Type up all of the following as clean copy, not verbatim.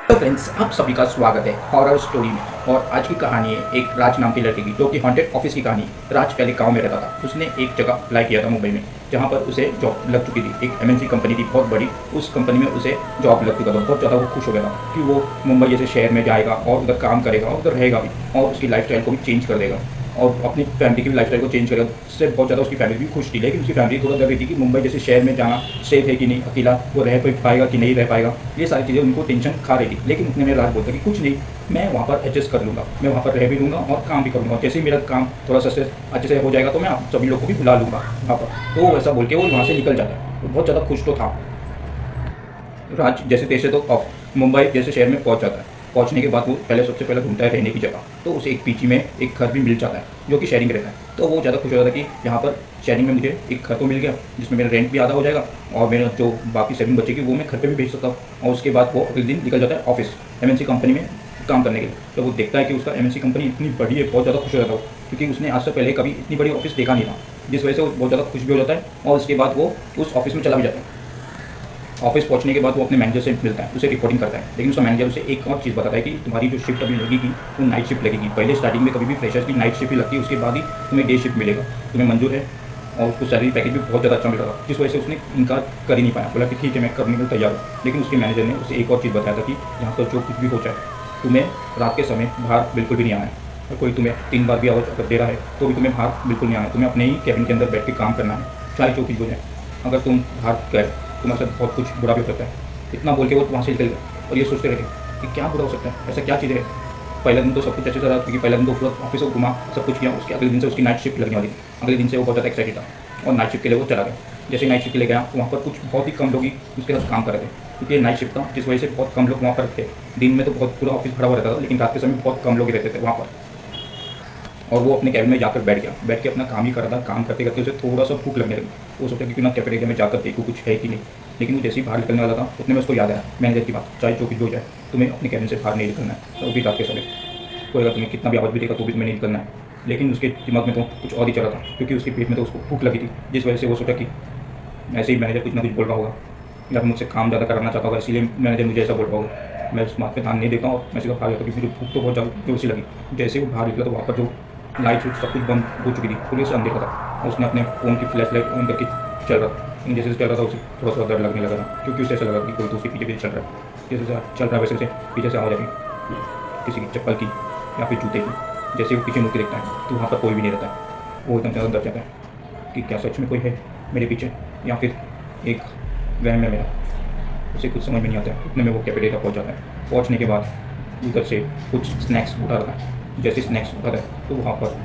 तो फ्रेंड्स, आप सभी का स्वागत है हॉरर स्टोरी में। और आज की कहानी है एक राज नाम की लड़की की, जो कि हॉन्टेड ऑफिस की कहानी है। राज पहले गांव में रहता था। उसने एक जगह अप्लाई किया था मुंबई में, जहां पर उसे जॉब लग चुकी थी। एक एमएनसी कंपनी थी बहुत बड़ी। उस कंपनी में उसे जॉब लग चुका था। बहुत ज़्यादा वो खुश हो गया था कि वो मुंबई जैसे शहर में जाएगा और उधर काम करेगा और उधर रहेगा भी, और उसकी लाइफ को भी चेंज कर देगा और अपनी फैमिली की भी लाइफ को चेंज करेगा। उससे बहुत ज़्यादा उसकी फैमिली भी खुश थी। लेकिन उसकी फैमिली थोड़ा डर रही थी कि मुंबई जैसे शहर में जाना सेफ है कि नहीं, अकेला वो रह पाएगा कि नहीं रह पाएगा। ये सारी चीज़ें उनको टेंशन खा रही थी। लेकिन उतने में राज बोलता कि कुछ नहीं, मैं वहाँ पर एडजस्ट कर लूँगा, मैं वहाँ पर रह भी लूँगा और काम भी करूँगा। जैसे ही मेरा काम थोड़ा सा अच्छे से हो जाएगा तो मैं आप सभी लोग को भी बुला लूँगा वहाँ पर। तो वैसा बोल के वो वहाँ से निकल जाता है। तो बहुत ज़्यादा खुश तो था राज। जैसे तैसे तो मुंबई जैसे शहर में पहुंच जाता है। पहुंचने के बाद वो सबसे पहले ढूंढता है रहने की जगह। तो उसे एक पीजी में एक घर भी मिल जाता है, जो कि शेयरिंग रहता है। तो वो ज़्यादा खुश हो जाता है कि यहाँ पर शेयरिंग में मुझे एक घर तो मिल गया, जिसमें मेरा रेंट भी आधा हो जाएगा और मेरा जो बाकी सेविंग बचेगी वो मैं घर पर भी भेज सकता हूँ। और उसके बाद वो अगले दिन निकल जाता है ऑफिस, एमएनसी कंपनी में काम करने के लिए। तो वो देखता है कि उसका एमएनसी कंपनी इतनी बड़ी है। बहुत ज़्यादा खुश हो जाता है वो, क्योंकि उसने आज से पहले कभी इतनी बड़ी ऑफिस देखा नहीं था, जिस वजह से वो बहुत ज़्यादा खुश भी हो जाता है। और उसके बाद वो उस ऑफिस में चला भी जाता है। ऑफिस पहुंचने के बाद वो अपने मैनेजर से मिलता है, उसे रिपोर्टिंग करता है। लेकिन उसका मैनेजर उसे एक और चीज़ बताता है कि तुम्हारी जो शिफ्ट अभी लगेगी वो नाइट शिफ्ट लगेगी। पहले स्टार्टिंग में कभी भी फ्रेशर्स की नाइट शिफ्ट ही लगती है, उसके बाद ही तुम्हें डे शिफ्ट मिलेगा। तुम्हें मंजूर है? और उसको सैलरी पैकेज भी बहुत ज़्यादा अच्छा मिल रहा था, जिस वजह से उसने इनकार कर ही नहीं पाया। बोला कि ठीक है, मैं करने को तैयार हूँ। लेकिन उसके मैनेजर ने उसे एक और चीज़ बताया था कि यहाँ पर जो कुछ भी हो जाए, तुम्हें रात के समय बाहर बिल्कुल भी नहीं आना है। और कोई तुम्हें 3 बार भी आवाज़ अगर दे रहा है तो भी तुम्हें बाहर बिल्कुल नहीं आना है। तुम्हें अपने ही कैबिन के अंदर बैठ के काम करना है, चाहे जो कुछ हो जाए। अगर तुम बाहर गए तुम्हारे साथ बहुत कुछ बुरा भी हो सकता है। इतना बोल के वो वहाँ से निकल गए। और ये सोचते रहे कि क्या बुरा हो सकता है, ऐसा क्या चीज़ है। पहले दिन तो सब कुछ अच्छे से रहा, क्योंकि पहले दिन तो पूरा ऑफिस को घुमा, सब कुछ किया। उसके अगले दिन से उसकी नाइट शिफ्ट लगने वाली थी। अगले दिन से वो बहुत ज़्यादा एक्साइटेड था और नाइट शिफ्ट के लिए वो चला गया। जैसे नाइट शिफ्ट के लिए गया तो वहाँ पर कुछ बहुत ही कम लोग ही उसके साथ काम कर रहे थे, क्योंकि नाइट शिफ्ट था, जिस वजह से बहुत कम लोग वहाँ पर थे। दिन में तो बहुत पूरा ऑफिस भरा हुआ रहता था, लेकिन रात के समय बहुत कम लोग ही रहते थे वहाँ पर। और वो अपने कैबिन में जाकर बैठ गया। बैठ के अपना काम ही कर रहा था। काम करते करते उसे थोड़ा सा भूख लगने लगी। वो सोचा कि क्यों ना कैफेटेरिया में जाकर देखूँ कुछ है कि नहीं। लेकिन वो जैसे ही बाहर निकलने वाला था, उतने में उसको याद आया मैनेजर की बात, चाहे जो कुछ भी हो जाए तुम्हें अपने कैबिन से बाहर नहीं निकलना है, तो भी रात के समय। कोई अगर तुम्हें कितना भी आवाज़ भी देगा तो भी तुम्हें नहीं निकलना है। लेकिन उसके दिमाग में तो कुछ और ही चला था, क्योंकि उसके पेट में तो उसको भूख लगी थी, जिस वजह से वो सोचा कि ऐसे ही मैनेजर कुछ ना कुछ बोल रहा होगा या फिर मुझसे काम ज़्यादा कराना चाहता होगा, इसीलिए मैनेजर मुझे ऐसा बोल रहा होगा। मैं उस बात पर ध्यान नहीं देता हूँ और मैं सीधा बाहर जाता हूँ, क्योंकि मुझे भूख तो बहुत ज़्यादा जोर से लगी। जैसे वो बाहर निकला तो वहाँ पर जो लाइट सब कुछ बंद हो चुकी थी, पूरे से अंधेरा था। और उसने अपने फ़ोन की फ्लैश लाइट ऑन करके चल रहा था। लेकिन जैसे चल रहा था उसे थोड़ा सा डर लगने लगा था, क्योंकि उसे ऐसा लगा कि कोई तो उसके पीछे पीछे चल रहा है। जैसे चल रहा है वैसे उसे पीछे से आवाज़ आई किसी की चप्पल की या फिर जूते की। जैसे वो पीछे मुड़ के देखता है तो वहाँ पर कोई भी नहीं रहता है। वो एकदम ज़्यादा डर जाता है कि क्या सच में कोई है मेरे पीछे, या फिर एक वहम है मेरा। उसे कुछ समझ में नहीं आता है। उतने में वो कैफेटेरिया पहुँच जाता है। पहुँचने के बाद उधर से कुछ स्नैक्स उठा रहा है। जैसे स्नैक्स उठा रहा है तो वहाँ पर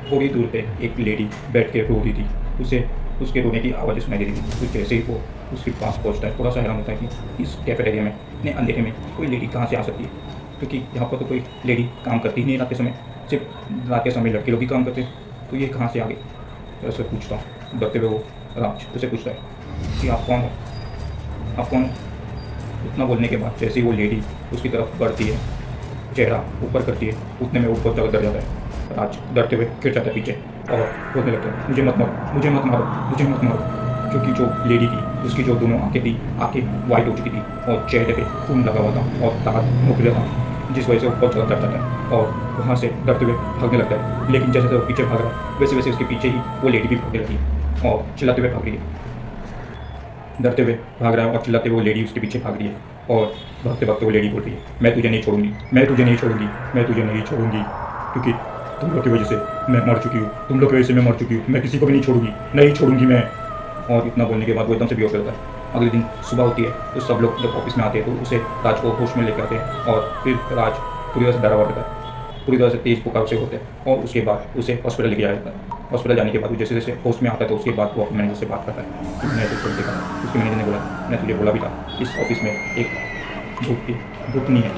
थोड़ी दूर पे एक लेडी बैठ के रो रही थी। उसे उसके रोने की आवाज़ सुनाई दे रही थी। तो जैसे ही वो उसके पास पहुँचता है, थोड़ा सा हैरान होता है कि इस कैफेटेरिया में इतने अंधेरे में कोई लेडी कहाँ से आ सकती है, क्योंकि यहाँ पर तो कोई लेडी काम करती ही नहीं रात के समय। सिर्फ रात के समय लड़के लोग ही काम करते, तो ये कहाँ से आ गई। तो उससे पूछता हूँ डरते हुए वो राज उसे पूछता है कि आप कौन हो, आप कौन हो। इतना बोलने के बाद जैसे ही वो लेडी उसकी तरफ बढ़ती है, चेहरा ऊपर करती है, उतने में वो बहुत ज़्यादा डर जाता है। राज डरते हुए गिर जाता है पीछे और रोने लगता है, मुझे मत मारो, मुझे मत मारो, मुझे मत मारो। क्योंकि जो लेडी थी उसकी जो दोनों आंखें थी, आंखें वाइट हो चुकी थी और चेहरे पे खून लगा हुआ था और दांत नुकीला था, जिस वजह से वो बहुत ज़्यादा डर जाता है और वहाँ से डरते हुए भागने लगता है। लेकिन जैसे जैसे वो पीछे भाग रहा है, वैसे वैसे उसके पीछे ही वो लेडी भी भागने लगी और चिल्लाते हुए भाग रही है। डरते हुए भाग रहा है और चिल्लाते हुए वो लेडी उसके पीछे भाग रही है। और भागते भागते वो लेडी बोल रही है, मैं तुझे नहीं छोड़ूंगी, मैं तुझे नहीं छोड़ूंगी, मैं तुझे नहीं छोड़ूंगी, क्योंकि तुम लोग की वजह से मैं मर चुकी हूँ, तुम लोग की वजह से मैं मर चुकी हूँ, मैं किसी को भी नहीं छोड़ूंगी, नहीं छोड़ूंगी मैं। और इतना बोलने के बाद वो एकदम से बेहोश हो जाता है। अगले दिन सुबह होती है तो सब लोग जब ऑफिस में आते हैं तो उसे राज को होश में लेकर आते हैं। और फिर राज पूरी तरह से डरा हुआ रहता है, पूरी तरह से तेज बुखार से होते हैं। और उसके बाद उसे हॉस्पिटल लेके जाया जाता है। हॉस्पिटल जाने के बाद जैसे जैसे होश में आता है तो उसके बाद वो अपने मैनेजर से बात करता है कि मैंने ऐसे छोड़ देखा। उसके मैनेजर ने बोला, मैं तुझे बोला भी था इस ऑफिस में एक भूतनी है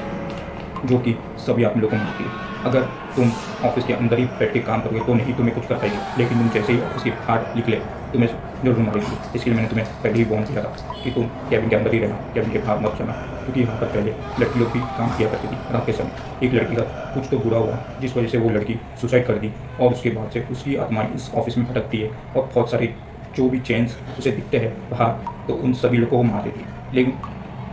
जो कि सभी आप लोगों को मारती है। अगर तुम ऑफिस के अंदर ही बैठ के काम करोगे तो नहीं तुम्हें कुछ कर पाएगी, लेकिन तुम जैसे ही ऑफिस के बाहर निकले तुम्हें जरूर मारेगी। इसलिए मैंने तुम्हें पहले ही वार्न किया था कि तुम कैबिन के अंदर ही रहना, कैबिन के बाहर मत जाना, क्योंकि यहाँ पर पहले लड़की लोग भी काम किया करती थी रात के समय। एक लड़की का कुछ तो बुरा हुआ, जिस वजह से वो लड़की सुसाइड कर दी और उसके बाद से उसकी आत्माएं इस ऑफिस में भटकती है और बहुत सारे जो भी चेंज उसे दिखते हैं बाहर तो उन सभी लोगों को वो मार देती है। लेकिन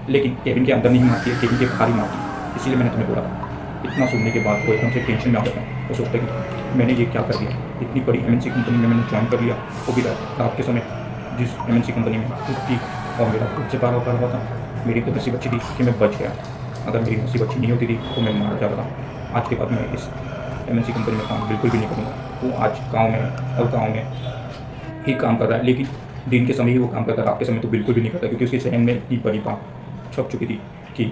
लेकिन केबिन के अंदर नहीं मारती है, केबिन के बाहर ही मारती है। इसीलिए मैंने तुम्हें बोला था। इतना सुनने के बाद वो एकदम से टेंशन में आ जाता है। वो सोचता है कि मैंने ये क्या कर दिया, इतनी बड़ी एमएनसी कंपनी में मैंने ज्वाइन कर लिया, वो भी रात के समय, जिस एमएनसी कंपनी में खुद थी और मेरा खुद से पारा हुआ था। मेरी तो नसीब अच्छी थी कि मैं बच गया। अगर मेरी नसीब अच्छी नहीं होती थी तो मैं मार जाता था। आज के बाद मैं इस एमएनसी कंपनी में काम बिल्कुल भी नहीं करूँगा। वो आज गाँव में और गाँव में ही काम कर रहा है, लेकिन दिन के समय ही वो काम करता है, रात के समय तो बिल्कुल भी नहीं करता, क्योंकि उसके सहन में इतनी बड़ी बात छप चुकी थी कि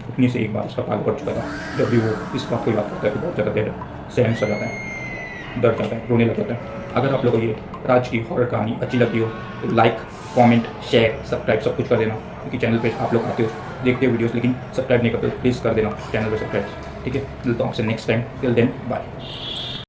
उठने से एक बार उसका पाग पड़ चुका था। जब भी वो इस बात को याद करता है तो बहुत ज़्यादा देर सहम सा जाता है, डर जाता है, रोने लग जाता है। अगर आप लोगों को ये राज की हॉरर कहानी अच्छी लगी हो तो लाइक, कमेंट, शेयर, सब्सक्राइब सब कुछ कर देना, क्योंकि चैनल पे आप लोग आते हो, देखते हो वीडियोस, लेकिन सब्सक्राइब नहीं करते हो। प्लीज़ कर देना चैनल पर सब्सक्राइब, ठीक है। मिलता हूँ आपसे next time. Till then bye.